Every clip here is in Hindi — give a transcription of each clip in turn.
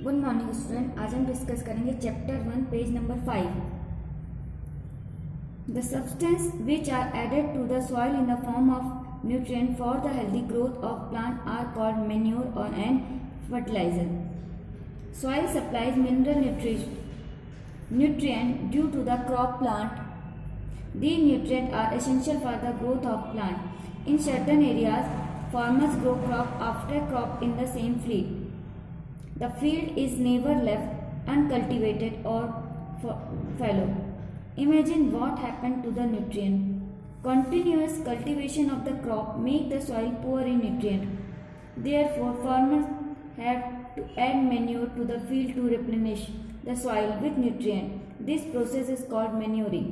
Good morning student. आज हम डिस्कस करेंगे chapter 1 page number 5। The substance which are added to the soil in the form of nutrient for the healthy growth of plant are called manure और and fertiliser. Soil supplies mineral nutrient due to the crop plant. These nutrients are essential for the growth of plant. In certain areas, farmers grow crop after crop in the same field. The field is never left uncultivated or fallow. Imagine what happened to the nutrient. Continuous cultivation of the crop make the soil poor in nutrient. Therefore, farmers have to add manure to the field to replenish the soil with nutrient. This process is called manuring.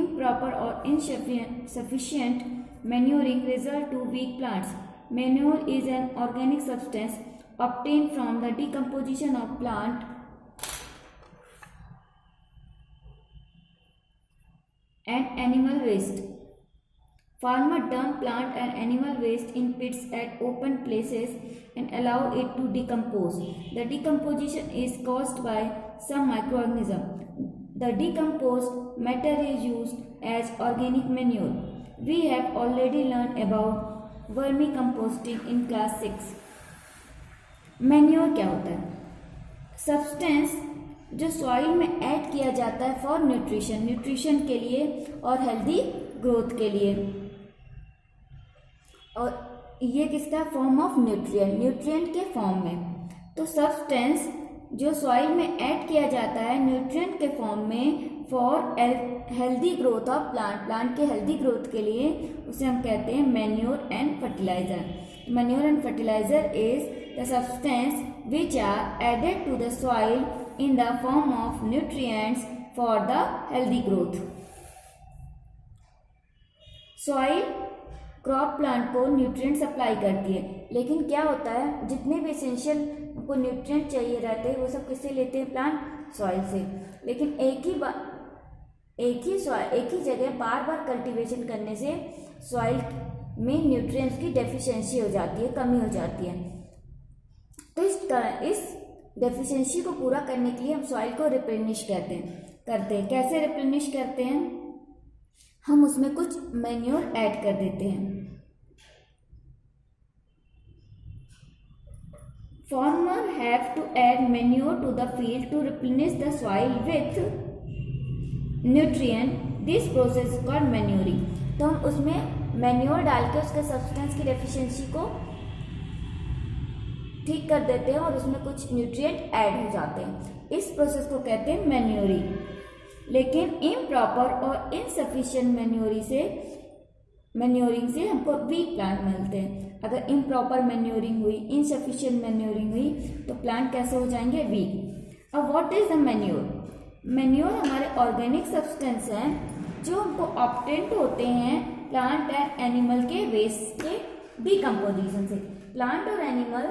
Improper or insufficient manuring result to weak plants. Manure is an organic substance obtained from the decomposition of plant and animal waste. Farmer dump plant and animal waste in pits at open places and allow it to decompose. The decomposition is caused by some microorganism. The decomposed matter is used as organic manure. We have already learned about vermicomposting in class 6. Manure क्या होता है? सब्सटेंस जो सॉइल में ऐड किया जाता है फॉर न्यूट्रिशन के लिए और हेल्दी ग्रोथ के लिए, और ये किसका फॉर्म ऑफ न्यूट्रिएंट के फॉर्म में। तो सब्सटेंस जो सॉइल में ऐड किया जाता है न्यूट्रिएंट के फॉर्म में for healthy growth of plant के हेल्दी ग्रोथ के लिए, उसे हम कहते हैं manure and fertiliser. Manure and fertiliser is the substance which are added to the soil in the form of nutrients for the healthy growth. Soil crop plant को न्यूट्रिएंट सप्लाई करती है, लेकिन क्या होता है जितने भी एसेंशियल को न्यूट्रिएंट चाहिए रहते हैं वो सब किससे लेते हैं? प्लांट सॉइल से। लेकिन एक ही जगह बार बार कल्टीवेशन करने से सॉइल में न्यूट्रिएंट्स की डेफिशिएंसी हो जाती है, कमी हो जाती है। तो इस डेफिशिएंसी को पूरा करने के लिए हम सॉइल को रिप्लेनिश करते हैं। कैसे रिप्लेनिश करते हैं? हम उसमें कुछ मैन्योर ऐड कर देते हैं। Farmer have to add manure to the field to replenish the soil with nutrient. This process called manuring. तो हम उसमें मैन्योर डाल के उसके सब्सटेंस की डेफिशिएंसी को ठीक कर देते हैं और उसमें कुछ न्यूट्रिएंट ऐड हो जाते हैं। इस प्रोसेस को कहते हैं मैन्योरिंग। लेकिन इम्प्रॉपर और इनसफिशिएंट मैन्योरिंग से हमको वीक प्लांट मिलते हैं। अगर इम्प्रॉपर मैन्योरिंग हुई, इनसफिशिएंट मैन्योरिंग हुई तो प्लांट कैसे हो जाएंगे? वीक। अब what is the manure? Manure हमारे ऑर्गेनिक सब्सटेंस हैं जो हमको ऑब्टेन्ड होते हैं प्लांट एंड एनिमल के वेस्ट के डिकम्पोजिशन से। प्लांट और एनिमल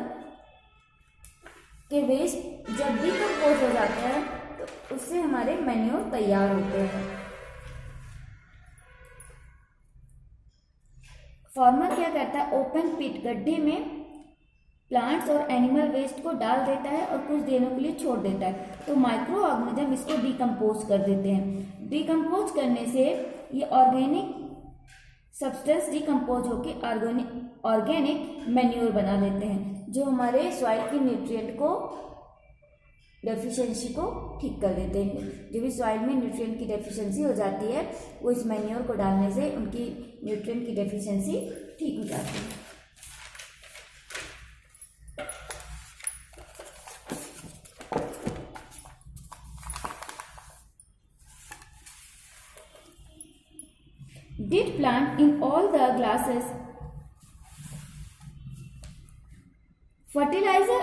के वेस्ट जब डिकम्पोज हो जाते हैं तो उससे हमारे मैन्योर तैयार होते हैं। फार्मर क्या करता है? ओपन पिट गड्ढे में प्लांट्स और एनिमल वेस्ट को डाल देता है और कुछ दिनों के लिए छोड़ देता है, तो माइक्रो ऑर्गेनिज्म इसको डिकम्पोज कर देते हैं। डिकम्पोज करने से ये ऑर्गेनिक सब्सटेंस डिकम्पोज होकर ऑर्गेनिक मैन्योर बना लेते हैं, जो हमारे सॉइल की न्यूट्रिएंट को डेफिशिएंसी को ठीक कर देते हैं। जो भी सॉइल में न्यूट्रिएंट की डेफिशिएंसी हो जाती है वो इस मैन्योर को डालने से उनकी न्यूट्रिएंट की डेफिशिएंसी ठीक हो जाती है। Did plant in all the glasses? Fertilizer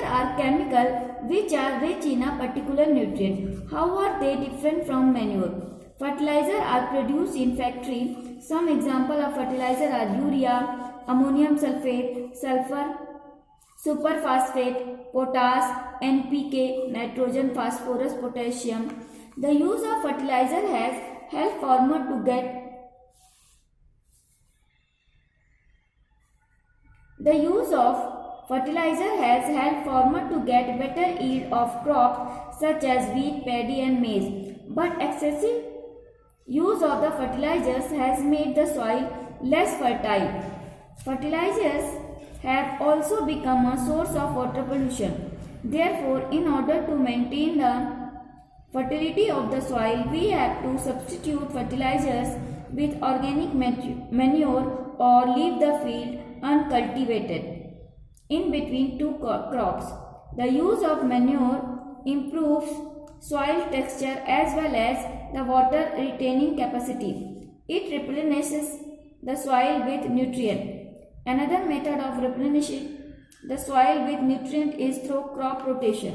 are chemical which are rich in a particular nutrient. How are they different from manure? Fertilizer are produced in factory. Some example of fertilizer are urea, ammonium sulfate, sulfur, superphosphate, potash, NPK, nitrogen, phosphorus, potassium. The use of fertilizer has helped farmer to get The use of Fertilizer has helped farmers to get better yield of crops such as wheat, paddy and maize. But excessive use of the fertilizers has made the soil less fertile. Fertilizers have also become a source of water pollution. Therefore, in order to maintain the fertility of the soil, we have to substitute fertilizers with organic manure or leave the field uncultivated in between two crops. The use of manure improves soil texture as well as the water retaining capacity. It replenishes the soil with nutrient. Another method of replenishing the soil with nutrient is through crop rotation.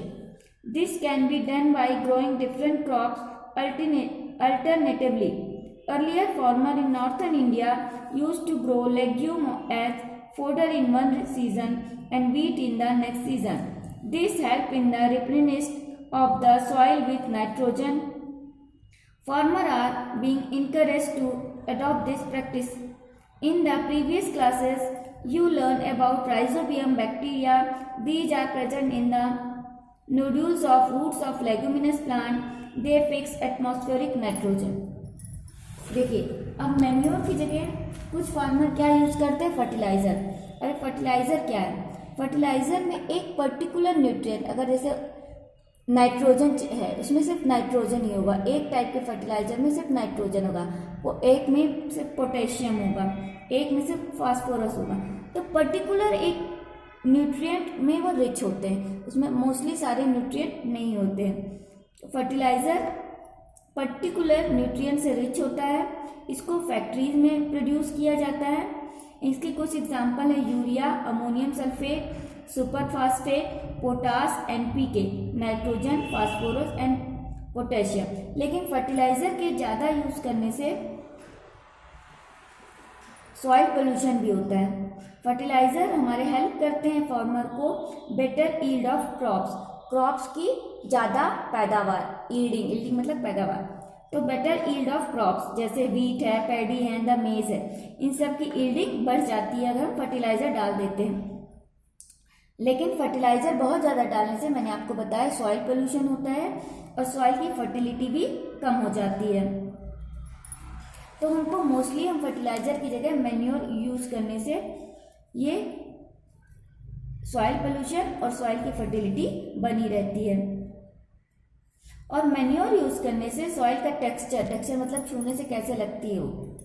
This can be done by growing different crops alternatively. Earlier, farmers in northern India used to grow legume as fodder in one season and wheat in the next season. This helped in the replenishment of the soil with nitrogen. Farmers are being encouraged to adopt this practice. In the previous classes, you learned about rhizobium bacteria. These are present in the nodules of roots of leguminous plant. They fix atmospheric nitrogen. देखिए, अब मैन्योर की जगह कुछ फार्मर क्या यूज करते हैं? फर्टिलाइजर। अरे फर्टिलाइजर क्या है? फर्टिलाइजर में एक पर्टिकुलर न्यूट्रिएंट, अगर जैसे नाइट्रोजन है, उसमें सिर्फ नाइट्रोजन ही होगा। एक टाइप के फर्टिलाइजर में सिर्फ नाइट्रोजन होगा, वो एक में सिर्फ पोटेशियम होगा, एक में सिर्फ फास्फोरस होगा। तो पर्टिकुलर एक न्यूट्रिएंट में वो रिच होते हैं, उसमें मोस्टली सारे न्यूट्रिएंट नहीं होते हैं। फर्टिलाइजर पर्टिकुलर न्यूट्रिएंट से रिच होता है। इसको फैक्ट्रीज में प्रोड्यूस किया जाता है। इसके कुछ एग्जांपल है urea, ammonium sulphate, super phosphate, potash, NPK, nitrogen, phosphorus and potassium. लेकिन फर्टिलाइजर के ज़्यादा यूज करने से सॉइल पोल्यूशन भी होता है। फर्टिलाइजर हमारे हेल्प करते हैं फार्मर को बेटर यील्ड ऑफ क्रॉप्स की ज़्यादा पैदावार, यील्डिंग मतलब पैदावार। तो बेटर यील्ड ऑफ क्रॉप्स जैसे व्हीट है, पैडी है, द मेज है, इन सब की यील्डिंग बढ़ जाती है अगर हम फर्टिलाइजर डाल देते हैं। लेकिन फर्टिलाइजर बहुत ज़्यादा डालने से, मैंने आपको बताया, सॉइल पोल्यूशन होता है और सॉइल की फर्टिलिटी भी कम हो जाती है। तो हमको मोस्टली हम फर्टिलाइजर की जगह मैन्योर यूज करने से ये सॉइल पोल्यूशन और सॉइल की फर्टिलिटी बनी रहती है। और मैन्योर यूज करने से सॉइल का टेक्सचर मतलब छूने से कैसे लगती है वो,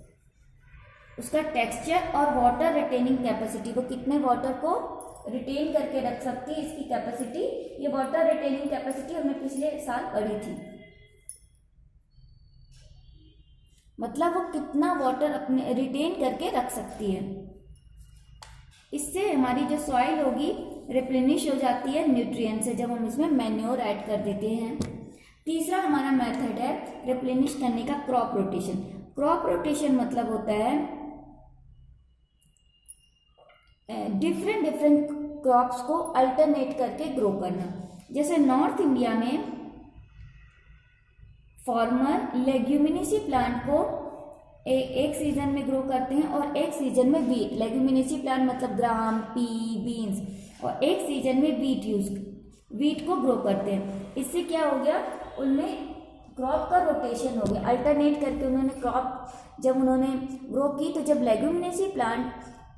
उसका टेक्सचर और वाटर रिटेनिंग कैपेसिटी, वो कितने वाटर को रिटेन करके रख सकती है, इसकी कैपेसिटी, ये वाटर रिटेनिंग कैपेसिटी हमने पिछले साल पढ़ी थी। मतलब वो कितना वाटर अपने रिटेन करके रख सकती है। इससे हमारी जो सॉइल होगी रिप्लेनिश हो जाती है न्यूट्रिएंट से, जब हम इसमें मैन्योर ऐड कर देते हैं। तीसरा हमारा मेथड है रिप्लेनिश करने का क्रॉप रोटेशन। क्रॉप रोटेशन मतलब होता है डिफरेंट क्रॉप्स को अल्टरनेट करके ग्रो करना। जैसे नॉर्थ इंडिया में फार्मर लेग्यूमिनेसी प्लांट को एक सीजन में ग्रो करते हैं और एक सीजन में वीट। लेग्यूमिनेसी प्लांट मतलब ग्राम, पी, बीन्स, और एक सीजन में वीट को ग्रो करते हैं। इससे क्या हो गया, उनमें क्रॉप का रोटेशन हो गया, अल्टरनेट करके उन्होंने क्रॉप जब उन्होंने ग्रो की, तो जब लेग्यूमिनेसी प्लांट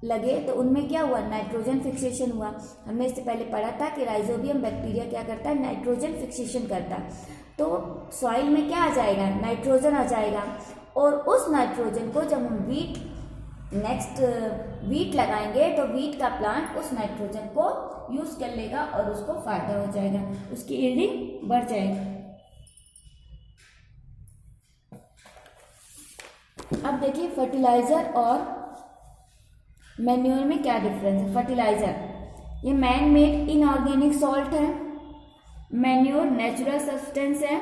लगे तो उनमें क्या हुआ, नाइट्रोजन फिक्सेशन हुआ। हमने इससे पहले पढ़ा था कि राइजोबियम बैक्टीरिया क्या करता है, नाइट्रोजन फिक्सेशन करता है। तो सॉइल में क्या आ जाएगा, नाइट्रोजन आ जाएगा, और उस नाइट्रोजन को जब हम वीट लगाएंगे तो वीट का प्लांट उस नाइट्रोजन को यूज कर लेगा और उसको फायदा हो जाएगा, उसकी यील्डिंग बढ़ जाएगी। अब देखिए फर्टिलाइजर और मैन्योर में क्या डिफरेंस है। फर्टिलाइजर ये मैन मेड इनऑर्गेनिक सॉल्ट है, मैन्योर नेचुरल सब्सटेंस है।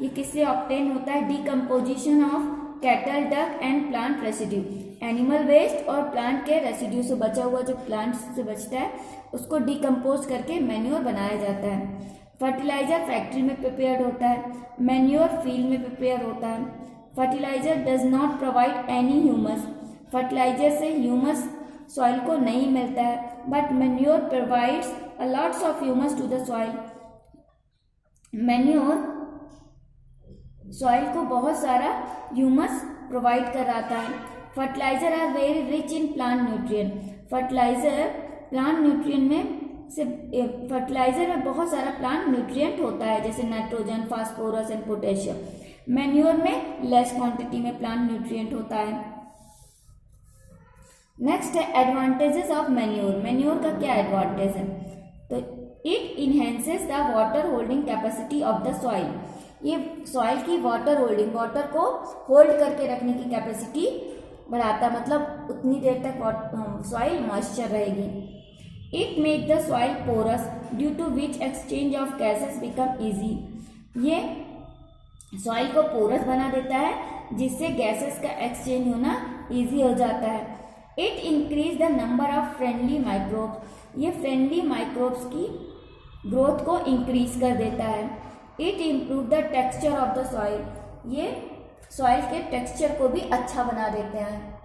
ये किससे ऑब्टेन होता है, decomposition of cattle, duck and plant residue, animal waste और प्लांट के रेसिड्यू से बचा हुआ जो प्लांट से बचता है उसको डिकम्पोज करके मैन्योर बनाया जाता है। फर्टिलाइजर फैक्ट्री में प्रिपेयर्ड होता है, मैन्योर फील्ड में प्रिपेयर होता है। Fertiliser does not provide any humus, fertiliser से ह्यूमस सॉइल को नहीं मिलता है। But manure provides a lots of humus to the soil. Manure soil को बहुत सारा ह्यूमस प्रोवाइड कराता है। Fertiliser are very rich in plant nutrient. Fertiliser plant nutrient में से फर्टिलाइजर में बहुत सारा प्लांट न्यूट्रिएंट होता है, जैसे nitrogen, phosphorus and potassium. Manure में लेस क्वांटिटी में प्लांट न्यूट्रिएंट होता है। नेक्स्ट है एडवांटेजेस ऑफ मैन्योर। मैन्योर का क्या एडवांटेज है? तो it enhances the water holding capacity of the soil. ये सॉइल की वाटर होल्डिंग, वाटर को होल्ड करके रखने की कैपेसिटी बढ़ाता, मतलब उतनी देर तक सॉइल मॉइस्चर रहेगी। It make the soil porous due to which exchange of gases become easy. ये सॉइल को पोरस बना देता है, जिससे गैसेस का एक्सचेंज होना ईजी हो जाता है। It increase the number of friendly microbes. ये फ्रेंडली माइक्रोब्स की ग्रोथ को इंक्रीज कर देता है। It improve the texture of the soil. ये सॉइल के टेक्सचर को भी अच्छा बना देते हैं।